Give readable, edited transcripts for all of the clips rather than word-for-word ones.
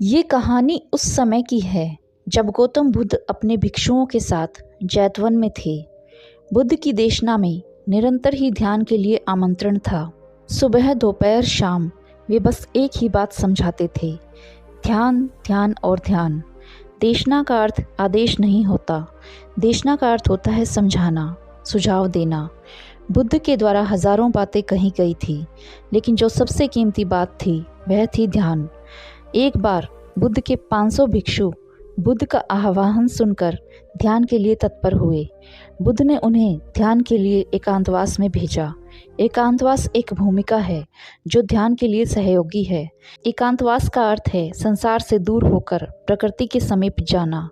ये कहानी उस समय की है जब गौतम बुद्ध अपने भिक्षुओं के साथ जैतवन में थे। बुद्ध की देशना में निरंतर ही ध्यान के लिए आमंत्रण था। सुबह दोपहर शाम वे बस एक ही बात समझाते थे, ध्यान ध्यान और ध्यान। देशना का अर्थ आदेश नहीं होता, देशना का अर्थ होता है समझाना, सुझाव देना। बुद्ध के द्वारा हजारों बातें कही गई थी, लेकिन जो सबसे कीमती बात थी वह थी ध्यान। एक बार बुद्ध के 500 भिक्षु बुद्ध का आह्वान सुनकर ध्यान के लिए तत्पर हुए। बुद्ध ने उन्हें ध्यान के लिए एकांतवास में भेजा। एकांतवास एक भूमिका है जो ध्यान के लिए सहयोगी है। एकांतवास का अर्थ है संसार से दूर होकर प्रकृति के समीप जाना।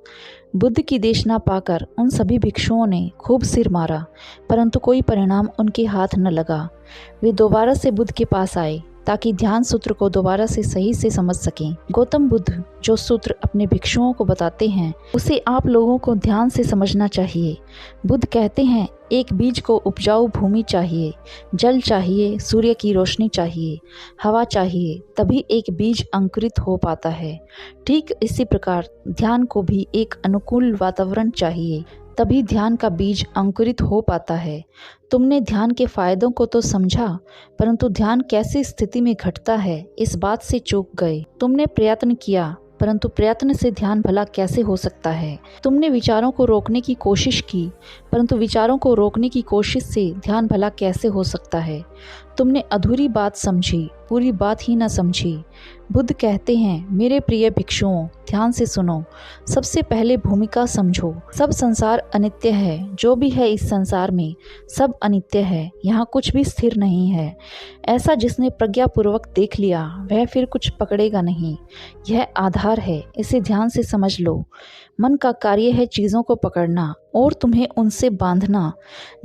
बुद्ध की देशना पाकर उन सभी भिक्षुओं ने खूब सिर मारा, परंतु कोई परिणाम उनके हाथ न लगा। वे दोबारा से बुद्ध के पास आए ताकि ध्यान सूत्र को दोबारा से सही से समझ सकें। गौतम बुद्ध जो सूत्र अपने भिक्षुओं को बताते हैं उसे आप लोगों को ध्यान से समझना चाहिए। बुद्ध कहते हैं, एक बीज को उपजाऊ भूमि चाहिए, जल चाहिए, सूर्य की रोशनी चाहिए, हवा चाहिए, तभी एक बीज अंकुरित हो पाता है। ठीक इसी प्रकार ध्यान को भी एक अनुकूल वातावरण चाहिए, तभी ध्यान का बीज अंकुरित हो पाता है। तुमने ध्यान के फायदों को तो समझा, परंतु ध्यान कैसी स्थिति में घटता है इस बात से चूक गए। तुमने प्रयत्न किया, परंतु प्रयत्न से ध्यान भला कैसे हो सकता है। तुमने विचारों को रोकने की कोशिश की, परंतु विचारों को रोकने की कोशिश से ध्यान भला कैसे हो सकता है। तुमने अधूरी बात समझी, पूरी बात ही न समझी। बुद्ध कहते हैं, मेरे प्रिय भिक्षुओं, ध्यान से सुनो। सबसे पहले भूमिका समझो। सब संसार अनित्य है, जो भी है इस संसार में सब अनित्य है, यहाँ कुछ भी स्थिर नहीं है। ऐसा जिसने प्रज्ञापूर्वक देख लिया वह फिर कुछ पकड़ेगा नहीं। यह आधार है, इसे ध्यान से समझ लो। मन का कार्य है चीज़ों को पकड़ना और तुम्हें उनसे बांधना।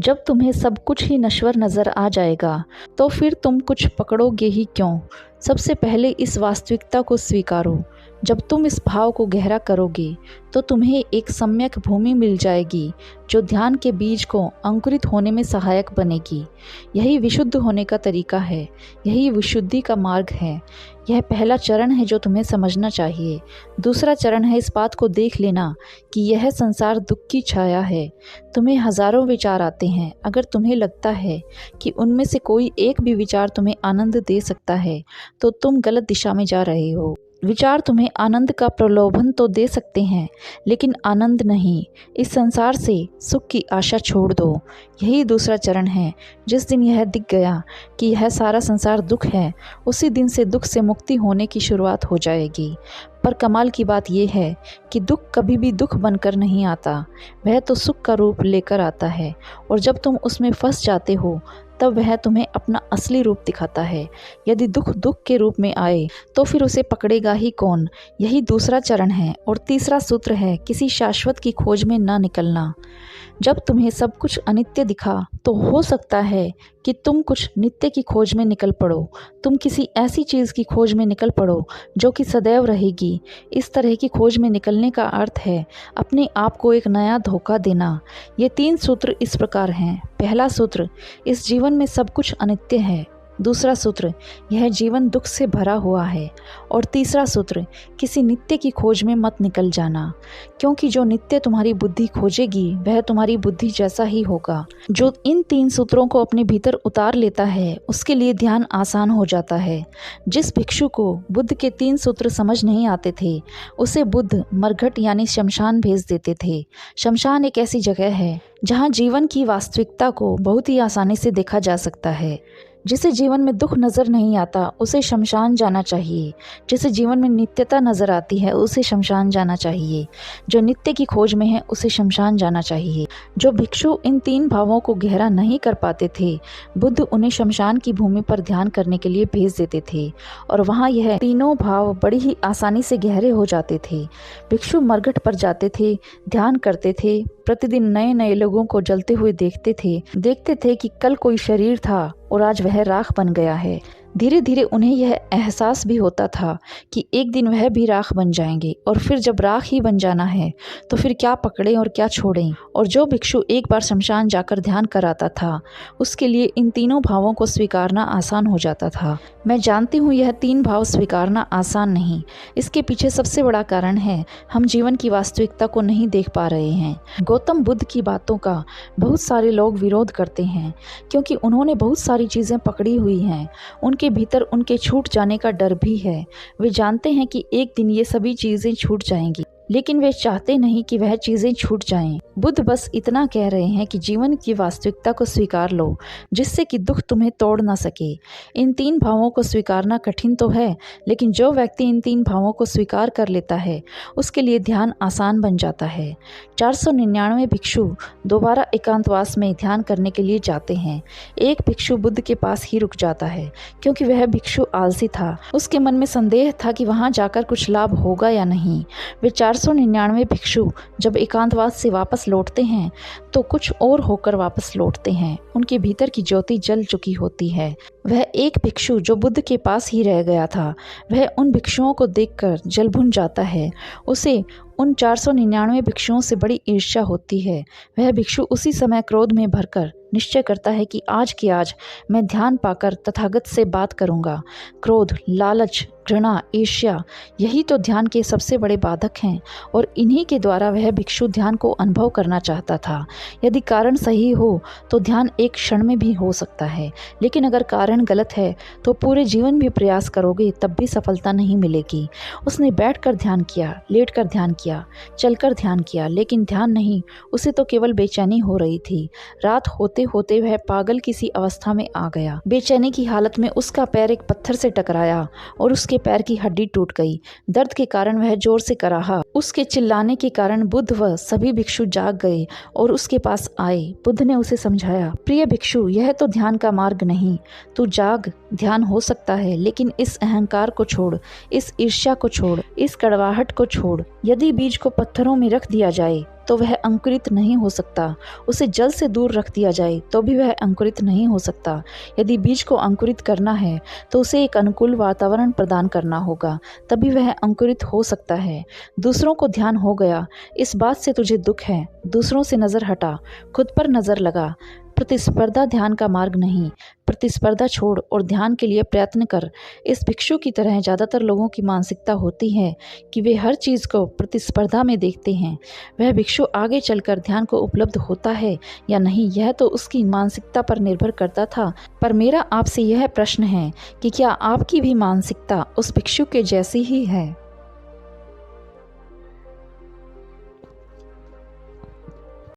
जब तुम्हें सब कुछ ही नश्वर नजर आ जाएगा तो फिर तुम कुछ पकड़ोगे ही क्यों। सबसे पहले इस वास्तविकता को स्वीकारो। जब तुम इस भाव को गहरा करोगे तो तुम्हें एक सम्यक भूमि मिल जाएगी जो ध्यान के बीज को अंकुरित होने में सहायक बनेगी। यही विशुद्ध होने का तरीका है, यही विशुद्धि का मार्ग है। यह पहला चरण है जो तुम्हें समझना चाहिए। दूसरा चरण है इस बात को देख लेना कि यह संसार दुख की छाया है। तुम्हें हजारों विचार आते हैं, अगर तुम्हें लगता है कि उनमें से कोई एक भी विचार तुम्हें आनंद दे सकता है तो तुम गलत दिशा में जा रहे हो। विचार तुम्हें आनंद का प्रलोभन तो दे सकते हैं, लेकिन आनंद नहीं। इस संसार से सुख की आशा छोड़ दो। यही दूसरा चरण है। जिस दिन यह दिख गया कि यह सारा संसार दुख है, उसी दिन से दुख से मुक्ति होने की शुरुआत हो जाएगी। पर कमाल की बात यह है कि दुख कभी भी दुख बनकर नहीं आता, वह तो सुख का रूप लेकर आता है। और जब तुम उसमें फंस जाते हो तब वह तुम्हें अपना असली रूप दिखाता है। यदि दुख दुख के रूप में आए तो फिर उसे पकड़ेगा ही कौन। यही दूसरा चरण है। और तीसरा सूत्र है, किसी शाश्वत की खोज में न निकलना। जब तुम्हें सब कुछ अनित्य दिखा तो हो सकता है कि तुम कुछ नित्य की खोज में निकल पड़ो। तुम किसी ऐसी चीज़ की खोज में निकल पड़ो जो कि सदैव रहेगी। इस तरह की खोज में निकलने का अर्थ है अपने आप को एक नया धोखा देना। ये 3 सूत्र इस प्रकार हैं। पहला सूत्र, इस जीवन में सब कुछ अनित्य है। दूसरा सूत्र, यह जीवन दुख से भरा हुआ है। और तीसरा सूत्र, किसी नित्य की खोज में मत निकल जाना, क्योंकि जो नित्य तुम्हारी बुद्धि खोजेगी वह तुम्हारी बुद्धि जैसा ही होगा। जो इन 3 सूत्रों को अपने भीतर उतार लेता है उसके लिए ध्यान आसान हो जाता है। जिस भिक्षु को बुद्ध के 3 सूत्र समझ नहीं आते थे उसे बुद्ध मरघट यानी शमशान भेज देते थे। शमशान एक ऐसी जगह है जहाँ जीवन की वास्तविकता को बहुत ही आसानी से देखा जा सकता है। जिसे जीवन में दुख नज़र नहीं आता उसे शमशान जाना चाहिए। जिसे जीवन में नित्यता नज़र आती है उसे शमशान जाना चाहिए। जो नित्य की खोज में है उसे शमशान जाना चाहिए। जो भिक्षु इन 3 भावों को गहरा नहीं कर पाते थे, बुद्ध उन्हें शमशान की भूमि पर ध्यान करने के लिए भेज देते थे और वहाँ यह तीनों भाव बड़ी ही आसानी से गहरे हो जाते थे। भिक्षु मरघट पर जाते थे, ध्यान करते थे, प्रतिदिन नए नए लोगों को जलते हुए देखते थे कि कल कोई शरीर था और आज वह राख बन गया है। धीरे धीरे उन्हें यह एहसास भी होता था कि एक दिन वह भी राख बन जाएंगे, और फिर जब राख ही बन जाना है तो फिर क्या पकड़ें और क्या छोड़ें। और जो भिक्षु एक बार शमशान जाकर ध्यान कराता था, उसके लिए इन तीनों भावों को स्वीकारना आसान हो जाता था। मैं जानती हूँ यह 3 भाव स्वीकारना आसान नहीं। इसके पीछे सबसे बड़ा कारण है हम जीवन की वास्तविकता को नहीं देख पा रहे हैं। गौतम बुद्ध की बातों का बहुत सारे लोग विरोध करते हैं क्योंकि उन्होंने बहुत सारी चीज़ें पकड़ी हुई हैं। उनके भीतर उनके छूट जाने का डर भी है। वे जानते हैं कि एक दिन ये सभी चीज़ें छूट जाएंगी, लेकिन वे चाहते नहीं कि वह चीज़ें छूट जाएं। बुद्ध बस इतना कह रहे हैं कि जीवन की वास्तविकता को स्वीकार लो, जिससे कि दुख तुम्हें तोड़ ना सके। इन 3 भावों को स्वीकारना कठिन तो है, लेकिन जो व्यक्ति इन 3 भावों को स्वीकार कर लेता है, उसके लिए ध्यान आसान बन जाता है। 499 भिक्षु दोबारा एकांतवास में ध्यान करने के लिए जाते हैं। एक भिक्षु बुद्ध के पास ही रुक जाता है, क्योंकि वह भिक्षु आलसी था। उसके मन में संदेह था कि वहां जाकर कुछ लाभ होगा या नहीं। वे 499 भिक्षु जब एकांतवास से वापस लौटते हैं तो कुछ और होकर वापस लौटते हैं। उनके भीतर की ज्योति जल चुकी होती है। वह एक भिक्षु जो बुद्ध के पास ही रह गया था, वह उन भिक्षुओं को देखकर जल भुन जाता है। उसे उन 499 भिक्षुओं से बड़ी ईर्ष्या होती है। वह भिक्षु उसी समय क्रोध में भरकर निश्चय करता है कि आज की आज मैं ध्यान पाकर तथागत से बात करूंगा। क्रोध, लालच, घृणा, ईर्ष्या, यही तो ध्यान के सबसे बड़े बाधक हैं, और इन्हीं के द्वारा वह भिक्षु ध्यान को अनुभव करना चाहता था। यदि कारण सही हो तो ध्यान एक क्षण में भी हो सकता है, लेकिन अगर कारण गलत है तो पूरे जीवन भी प्रयास करोगे तब भी सफलता नहीं मिलेगी। उसने बैठकर ध्यान किया, लेटकर ध्यान किया, चलकर ध्यान किया, लेकिन ध्यान नहीं, उसे तो केवल बेचैनी हो रही थी। रात होते होते वह पागल किसी अवस्था में आ गया। बेचैनी की हालत में उसका पैर एक पत्थर से टकराया और उसके पैर की हड्डी टूट गई। दर्द के कारण वह जोर से कराहा। उसके चिल्लाने के कारण बुद्ध व सभी भिक्षु जाग गए और उसके पास आए। बुद्ध ने उसे समझाया, प्रिय भिक्षु, यह तो ध्यान का मार्ग नहीं। तू जाग, ध्यान हो सकता है, लेकिन इस अहंकार को छोड़, इस ईर्ष्या को छोड़, इस कड़वाहट को छोड़। यदि बीज को पत्थरों में रख दिया जाए तो वह अंकुरित नहीं हो सकता। उसे जल से दूर रख दिया जाए तो भी वह अंकुरित नहीं हो सकता। यदि बीज को अंकुरित करना है तो उसे एक अनुकूल वातावरण प्रदान करना होगा, तभी वह अंकुरित हो सकता है। दूसरों को ध्यान हो गया, इस बात से तुझे दुख है। दूसरों से नजर हटा, खुद पर नजर लगा। प्रतिस्पर्धा ध्यान का मार्ग नहीं। प्रतिस्पर्धा छोड़ और ध्यान के लिए प्रयत्न कर। इस भिक्षु की तरह ज़्यादातर लोगों की मानसिकता होती है कि वे हर चीज़ को प्रतिस्पर्धा में देखते हैं। वह भिक्षु आगे चलकर ध्यान को उपलब्ध होता है या नहीं, यह तो उसकी मानसिकता पर निर्भर करता था। पर मेरा आपसे यह प्रश्न है कि क्या आपकी भी मानसिकता उस भिक्षु के जैसी ही है?